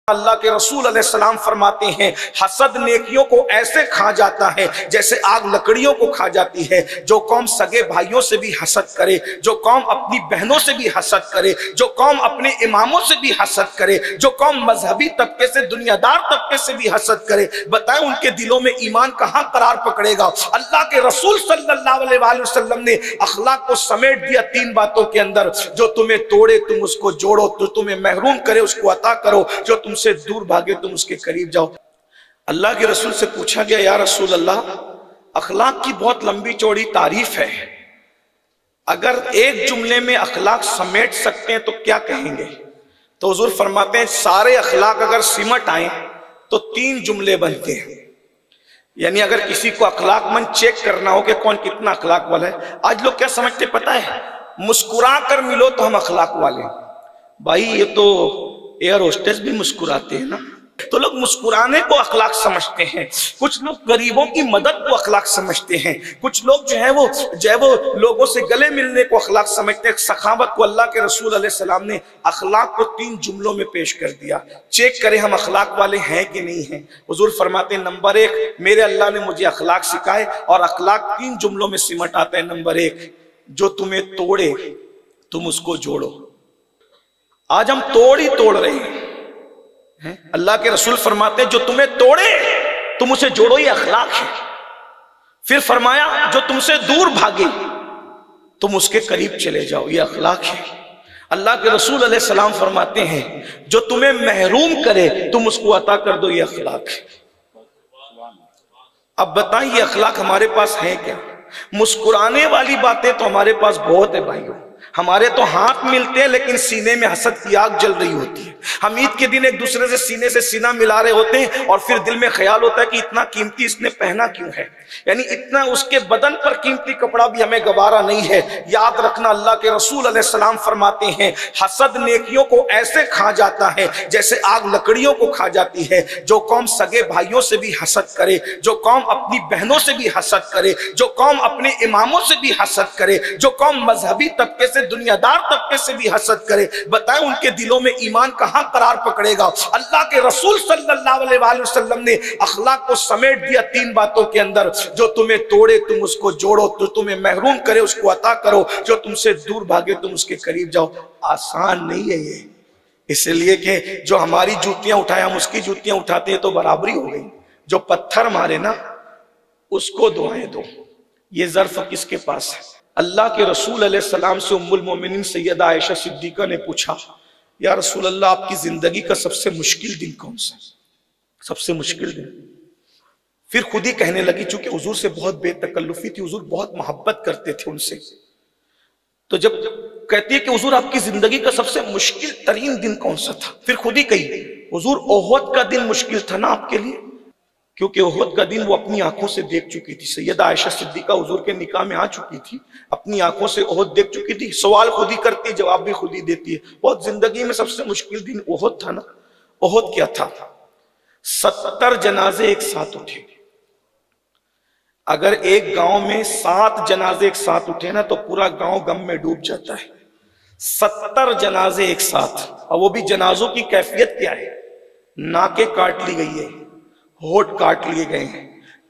अल्लाह के रसूल अलैहिस्सलाम फरमाते हैं, हसद नेकियों को ऐसे खा जाता है जैसे आग लकड़ियों को खा जाती है। जो कौम सगे भाइयों से भी हसद करे, जो कौम अपनी बहनों से भी हसद करे, जो कौम अपने इमामों से भी हसद करे, जो कौम मजहबी तबके से, दुनियादार तबके से भी हसद करे, बताएं उनके दिलों में ईमान कहां करार पकड़ेगा। अल्लाह के रसूल सल्लल्लाहु अलैहि वसल्लम ने अखलाक को समेट दिया 3 बातों के अंदर, जो तुम्हें तोड़े तुम उसको जोड़ो, जो तुम्हें महरूम करे उसको अता करो, जो तुमसे दूर भागे तुम उसके करीब जाओ। अल्लाह के रसूल से पूछा गया, या रसूल अल्लाह, अखलाक की बहुत लंबी चौड़ी तारीफ है, अगर एक जुमले में अखलाक समेट सकते हैं तो क्या कहेंगे? तो हुजूर फरमाते हैं, सारे अखलाक अगर सिमट आए तो 3 जुमले बनते हैं। यानी अगर किसी को अखलाकमंद चेक करना हो कि कौन कितना अखलाक वाला है, आज लोग क्या समझते पता है, मुस्कुरा कर मिलो तो हम अखलाक वाले। भाई ये तो एयर होस्टेस भी मुस्कुराते हैं ना, तो लोग मुस्कुराने को अखलाक समझते हैं, कुछ लोग गरीबों की मदद को अखलाक समझते हैं, कुछ लोग जो है वो लोगों से गले मिलने को अखलाक समझते हैं। सखावत को अल्लाह के रसूल अलैहिस्सलाम ने अखलाक को 3 जुमलों में पेश कर दिया। चेक करें हम अखलाक वाले हैं कि नहीं हैं। हुजूर फरमाते हैं, नंबर 1, मेरे अल्लाह ने मुझे अखलाक सिखाए और अखलाक 3 जुमलों में सिमट आता है। नंबर 1, जो तुम्हें तोड़े तुम उसको जोड़ो। आज हम तोड़ ही तोड़ रहे हैं। अल्लाह के रसूल फरमाते हैं, जो तुम्हें तोड़े तुम उसे जोड़ो, ये अखलाक है। फिर फरमाया, जो तुमसे दूर भागे तुम उसके करीब चले जाओ, ये अखलाक है। अल्लाह के रसूल अलैहिस्सलाम फरमाते हैं, जो तुम्हें महरूम करे तुम उसको अता कर दो, ये अखलाक है। अब बताइए, ये अखलाक हमारे पास है क्या? मुस्कुराने वाली बातें तो हमारे पास बहुत है भाइयों। हमारे तो हाथ मिलते हैं लेकिन सीने में हसद की आग जल रही होती है। हम ईद के दिन एक दूसरे से सीने से सीना मिला रहे होते हैं और फिर दिल में ख्याल होता है कि इतना कीमती इसने पहना क्यों है, यानी इतना उसके बदन पर कीमती कपड़ा भी हमें गवारा नहीं है। याद रखना, अल्लाह के रसूल अलैहिस्सलाम फरमाते हैं, हसद नेकियों को ऐसे खा जाता है जैसे आग लकड़ियों को खा जाती है। जो कौम सगे भाइयों से भी हसद करे, जो कौम अपनी बहनों से भी हसद करे, जो कौम अपने इमामों से भी हसद करे, जो कौम मजहबी तबके से, दुनियादार तबके से भी हसद करे, बताएं उनके दिलों में ईमान कहां करार पकड़ेगा। अल्लाह के रसूल सल्लल्लाहु अलैहि वसल्लम ने अखलाक को समेट दिया 3 बातों के अंदर, जो तुम्हें तोड़े तुम उसको जोड़ो, जो तुम्हें महरूम करे उसको अता करो, जो तुमसे दूर भागे तुम उसके करीब जाओ। आसान नहीं है ये, इसलिए कि जो हमारी जूतियां उठाए हम उसकी जूतियां उठाते हैं तो बराबरी हो गई। जो पत्थर मारे ना उसको दुआएं दो, ये ज़र्फ किसके पास है? अल्लाह के रसूल अलैहिस्सलाम से उम्मुल मोमिनीन सैयदा आयशा सिद्दीका ने पूछा, या रसूल अल्लाह, आपकी जिंदगी का सबसे मुश्किल दिन कौन सा? सबसे मुश्किल दिन? फिर खुद ही कहने लगी, चूंकि हुजूर से बहुत बेतकल्लुफी थी, हुजूर बहुत मोहब्बत करते थे उनसे, तो जब कहती है कि हुजूर आपकी जिंदगी का सबसे मुश्किल तरीन दिन कौन सा था, फिर खुद ही कही, हुजूर ओहद का दिन मुश्किल था ना आपके लिए, क्योंकि ओहद का दिन वो अपनी आंखों से देख चुकी थी। सैयदा आयशा सिद्दीका हुजूर के निकाह में आ चुकी थी, अपनी आंखों से ओहद देख चुकी थी। सवाल खुद ही करती, जवाब भी खुद ही देती है। बहुत जिंदगी में सबसे मुश्किल दिन ओहद था ना। ओहद क्या था? 70 जनाजे एक साथ उठे। अगर एक गांव में 7 जनाजे एक साथ उठे ना तो पूरा गांव गम में डूब जाता है। 70 जनाजे एक साथ, और वो भी जनाजों की कैफियत क्या है? नाकें काट ली गई है, होठ काट लिए गए हैं,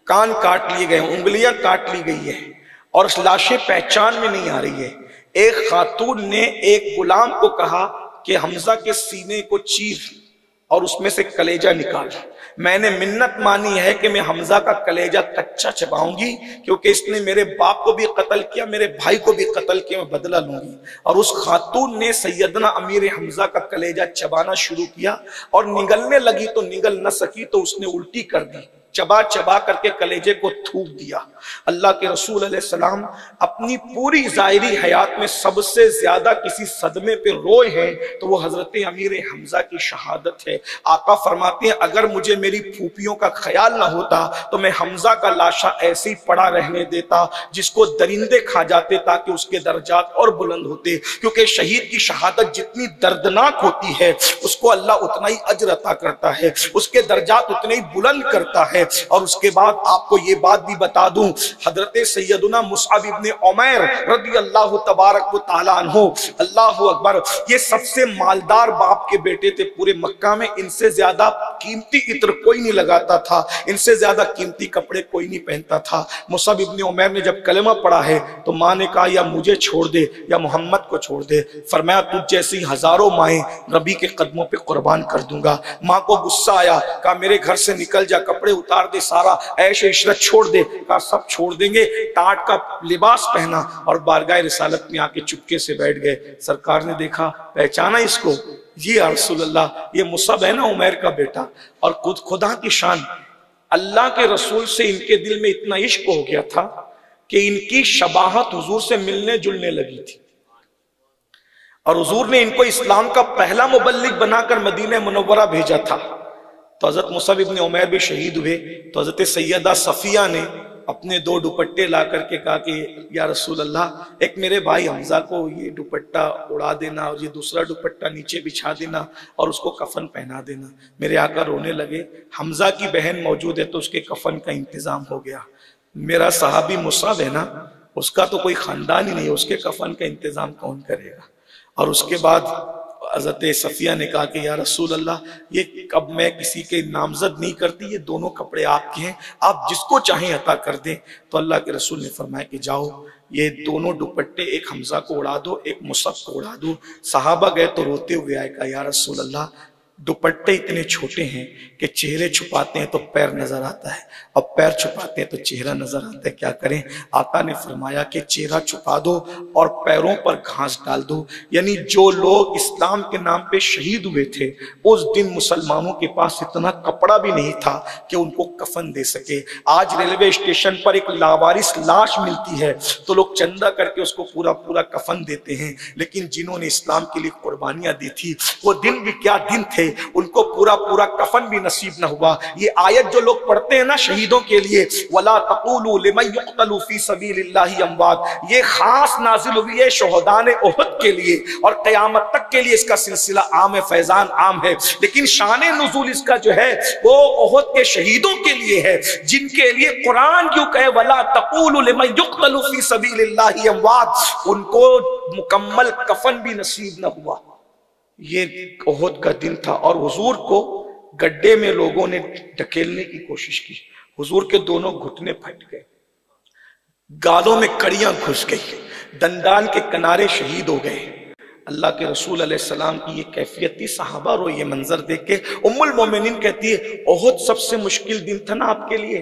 कान काट लिए गए, उंगलियां काट ली गई है और लाशें पहचान में नहीं आ रही है। एक खातून ने एक गुलाम को कहा कि हमजा के सीने को चीर और उसमें से कलेजा निकाल। मैंने मिन्नत मानी है कि मैं हमजा का कलेजा कच्चा चबाऊंगी, क्योंकि इसने मेरे बाप को भी कत्ल किया, मेरे भाई को भी कत्ल किया, मैं बदला लूंगी। और उस खातून ने सैयदना अमीर हमजा का कलेजा चबाना शुरू किया और निगलने लगी तो निगल न सकी तो उसने उल्टी कर दी, चबा चबा करके कलेजे को थूक दिया। अल्लाह के रसूल अलैहिस्सलाम अपनी पूरी ज़ाहिरी हयात में सबसे ज्यादा किसी सदमे पे रोए हैं तो वो हजरत अमीर हमजा की शहादत है। आका फरमाते हैं, अगर मुझे मेरी फूफियों का ख्याल ना होता तो मैं हमजा का लाशा ऐसे ही पड़ा रहने देता, जिसको दरिंदे खा जाते ताकि उसके दर्जात और बुलंद होते। क्योंकि शहीद की शहादत जितनी दर्दनाक होती है उसको अल्लाह उतना ही अजर अता करता है, उसके दर्जात उतने ही बुलंद करता है। और उसके बाद आपको ये बात भी बता दूं, हजरत सैयदुना मुसअब इब्ने उमैर रज़ी अल्लाह तबारक व तआला अन्हु, अल्लाहु अकबर, ये सबसे मालदार बाप के बेटे थे पूरे मक्का में। इनसे ज्यादा कीमती इत्र कोई नहीं लगाता था, इनसे ज्यादा कीमती कपड़े कोई नहीं पहनता था। मुसअब इब्ने उमैर ने जब कलमा पढ़ा है तो माँ ने कहा या मुझे छोड़ दे या मोहम्मद को छोड़ दे। फरमाया तुझ जैसी हजारों माएँ नबी के कदमों पे कुर्बान कर दूंगा। माँ को गुस्सा आया, कहा मेरे घर से निकल जा, कपड़े उतार दे, सारा ऐश इशरत छोड़ दे। कहा सब छोड़ देंगे। टाट का लिबास पहना और बारगाह रिसालत में आके चुपके से बैठ गए। सरकार ने देखा, पहचाना इसको, जी या रसूल अल्लाह, ये मुसअब है ना उमैर का बेटा। और खुदा की शान, अल्लाह के रसूल से इनके दिल में इतना इश्क हो गया था कि इनकी शबाहत हुजूर से मिलने जुलने लगी थी। और हुजूर ने इनको इस्लाम का पहला मुबल्लिग बनाकर मदीना मुनव्वरा भेजा था। तो हजरत मुसअब इब्ने उमैर भी शहीद हुए। तो हजरत सैयदा सफिया ने अपने 2 दुपट्टे ला करके कहा कि या रसूल अल्लाह, एक मेरे भाई हमजा को ये दुपट्टा उड़ा देना और ये दूसरा दुपट्टा नीचे बिछा देना और उसको कफन पहना देना। मेरे आका रोने लगे। हमजा की बहन मौजूद है तो उसके कफन का इंतजाम हो गया। मेरा सहाबी मुसअब है ना, उसका तो कोई खानदान ही नहीं है, उसके कफन का इंतजाम कौन करेगा। और उसके बाद हज़रत सफिया ने कहा कि या रसूल अल्लाह, ये अब मैं किसी के नामजद नहीं करती, ये दोनों कपड़े आपके हैं, आप जिसको चाहें अता कर दें। तो अल्लाह के रसूल ने फरमाया कि जाओ ये दोनों दुपट्टे एक हमजा को उड़ा दो, एक मुसअब को उड़ा दो। सहाबा गए तो रोते हुए आए, कहा या रसूल अल्लाह, दुपट्टे इतने छोटे हैं कि चेहरे छुपाते हैं तो पैर नजर आता है और पैर छुपाते हैं तो चेहरा नजर आता है, क्या करें। आका ने फरमाया कि चेहरा छुपा दो और पैरों पर घास डाल दो। यानी जो लोग इस्लाम के नाम पे शहीद हुए थे, उस दिन मुसलमानों के पास इतना कपड़ा भी नहीं था कि उनको कफन दे सके। आज रेलवे स्टेशन पर एक लावारिस लाश मिलती है तो लोग चंदा करके उसको पूरा पूरा कफन देते हैं, लेकिन जिन्होंने इस्लाम के लिए कुर्बानियां दी थी वो दिन भी क्या दिन थे, उनको पूरा पूरा कफन भी नसीब न हुआ। ये आयत जो लोग पढ़ते हैं ना शहीदों के लिए, वला तक़ूलू लिमन युक़तलू फ़ी सबीलिल्लाहि अमवात, ये खास नाजिल हुई है शोहदाने उहद के लिए और क़यामत तक के लिए इसका सिलसिला आम है, फैजान आम है। लेकिन शाने नुज़ूल इसका जो है वो उहद के शहीदों के लिए है, जिनके लिए कुरान क्यों कहे वला तक़ूलू लिमन युक़तलू फ़ी सबीलिल्लाहि अमवात, उनको मुकम्मल कफन भी नसीब न हुआ। ये उहद का दिन था और हुजूर को गड्ढे में लोगों ने ढकेलने की कोशिश की। हुजूर के दोनों घुटने फट गए, गालों में कड़ियां घुस गई, दंडान के किनारे शहीद हो गए। अल्लाह के रसूल अलैहिस्सलाम की ये कैफियत थी। सहाबा रो ये मंजर देख के। उम्मुल मोमिनीन कहती है उहद सबसे मुश्किल दिन था ना आपके लिए।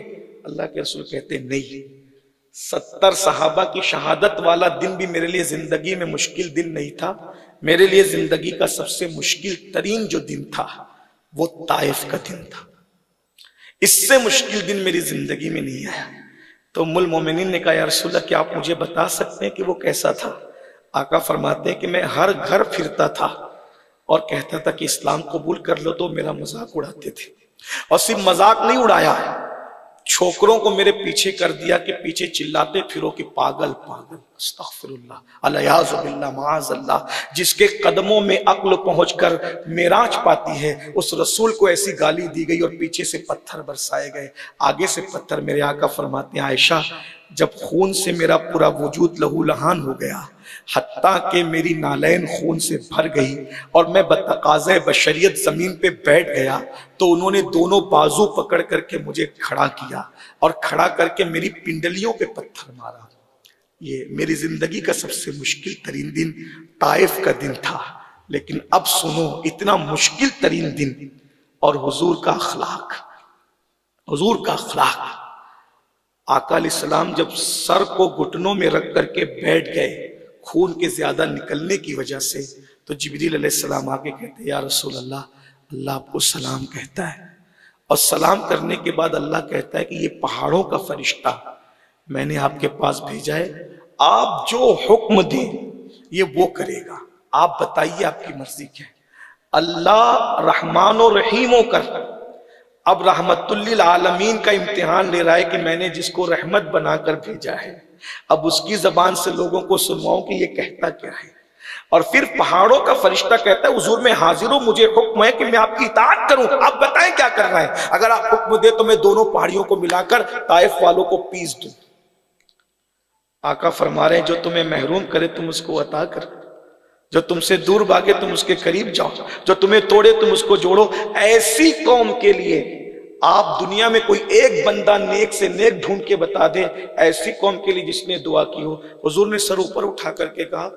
अल्लाह के रसूल कहते नहीं, 70 सहाबा की शहादत वाला दिन भी मेरे लिए जिंदगी में मुश्किल दिन नहीं था। मेरे लिए जिंदगी का सबसे मुश्किल तरीन जो दिन था वो ताइफ का दिन था। इससे मुश्किल दिन मेरी जिंदगी में नहीं आया। तो उम्मुल मोमिनीन ने कहा या रसूल अल्लाह, क्या आप मुझे बता सकते हैं कि वो कैसा था। आका फरमाते हैं कि मैं हर घर फिरता था और कहता था कि इस्लाम कबूल कर लो, तो मेरा मजाक उड़ाते थे। और सिर्फ मजाक नहीं उड़ाया, छोकरों को मेरे पीछे कर दिया कि पीछे चिल्लाते फिरो कि पागल पागल। अस्तगफिरुल्लाह, अलयाज़ु बिल्लाह, माअज़ल्लाह। जिसके कदमों में अक्ल पहुंचकर मेराज पाती है, उस रसूल को ऐसी गाली दी गई और पीछे से पत्थर बरसाए गए, आगे से पत्थर। मेरे आका फरमाते हैं आयशा, जब खून से मेरा पूरा वजूद लहू लहान हो गया, हत्ता के मेरी नालैन खून से भर गई और मैं बतकाज़े बशरियत जमीन पे बैठ गया, तो उन्होंने दोनों बाजू पकड़ करके मुझे खड़ा किया और खड़ा करके मेरी पिंडलियों पे पत्थर मारा। ये मेरी जिंदगी का सबसे मुश्किल तरीन दिन ताइफ का दिन था। लेकिन अब सुनो, इतना मुश्किल तरीन दिन और हुजूर का अखलाक, हुजूर का अखलाक। आका अलैहिस्सलाम जब सर को घुटनों में रख करके बैठ गए खून के ज्यादा निकलने की वजह से, तो जिब्रील अलैहिस्सलाम आके कहते या रसूल अल्लाह, अल्लाह आपको सलाम कहता है। और सलाम करने के बाद अल्लाह कहता है कि ये पहाड़ों का फरिश्ता मैंने आपके पास भेजा है, आप जो हुक्म दें ये वो करेगा, आप बताइए आपकी मर्जी क्या है। अल्लाह रहमान और रहीम होकर अब रहमतुल्लिल आलमीन का इम्तिहान ले रहा है कि मैंने जिसको रहमत बनाकर भेजा है, अब उसकी जबान से लोगों को सुनवाऊं कि ये कहता क्या है। और फिर पहाड़ों का फरिश्ता कहता है हुजूर मैं हाजिर हूं, मुझे हुक्म है कि मैं आपकी इताअत करूं, आप बताएं क्या करना है, अगर आप हुक्म दे तो मैं दोनों पहाड़ियों को मिलाकर ताइफ वालों को पीस दूं। आका फरमा रहे हैं जो तुम्हें महरूम करे तुम उसको अता कर, जो तुमसे दूर भागे तुम उसके करीब जाओ, जो तुम्हें तोड़े तुम उसको जोड़ो। ऐसी कौम के लिए आप दुनिया में कोई एक बंदा नेक से नेक ढूंढ के बता दे, ऐसी कौम के लिए जिसने दुआ की हो। हुजूर ने सर ऊपर उठा करके कहा,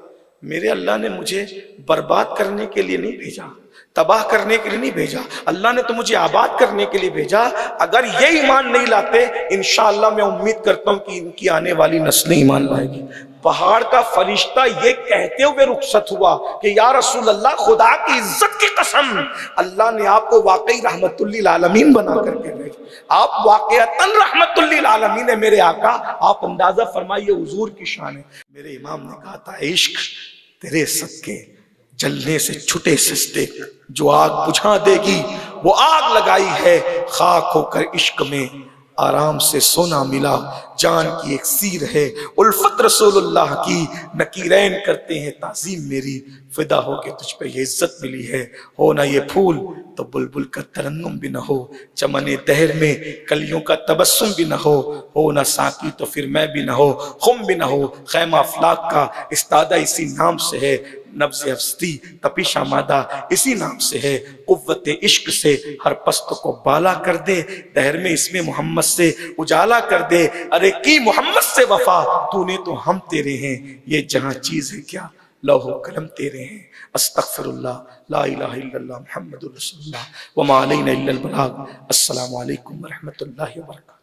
मेरे अल्लाह ने मुझे बर्बाद करने के लिए नहीं भेजा, तबाह करने के लिए नहीं भेजा, अल्लाह ने तो मुझे आबाद करने के लिए भेजा। अगर ये ईमान नहीं लाते, इंशाअल्लाह मैं उम्मीद करता हूं कि इनकी आने वाली नस्लें ईमान लाएगी। पहाड़ का फरिश्ता ये कहते हुए रुखसत हुआ कि या रसूल अल्लाह, खुदा की इज्जत की कसम, अल्लाह ने आपको वाकई रहमतुल्लिल आलमीन बना करके भेजा। आप वाकईतन रहमतुल्लिल आलमीन है मेरे आका। आप अंदाजा फरमाइए हुजूर की शान है। मेरे इमाम ने कहा था, इश्क तेरे सदके जलने से छुटे सस्ते, जो आग बुझा देगी वो आग लगाई है, खाक होकर इश्क में आराम से सोना मिला, जान की एक सीर है उल्फत रसूलुल्लाह की, नकीरैन करते हैं ताजीम मेरी, फिदा हो के तुझ पे ये इज्जत मिली है। हो ना ये फूल तो बुलबुल का तरन्नुम भी ना हो, चमने दहर में कलियों का तबस्सुम भी ना हो ना साकी तो फिर मैं भी ना हो, खुम भी ना हो। खैमा अफलाक का इस्तादा इसी नाम से है, नब्ज़ हस्ती तपिशा मादा इसी नाम से है। कुव्वत इश्क से हर पस्त को बाला कर दे, दहर में इसमें मोहम्मद से उजाला कर दे। अरे की मोहम्मद से वफा, तूने तो हम तेरे हैं, ये जहां चीज है क्या लौहो कलम तेरे हैं। अस्तगफिरुल्लाह, ला इलाहा इल्लल्लाह मुहम्मदुर रसूलुल्लाह, व मा अलैना इल्लल बलाग। अस्सलामु अलैकुम व रहमतुल्लाहि व बरकातहू।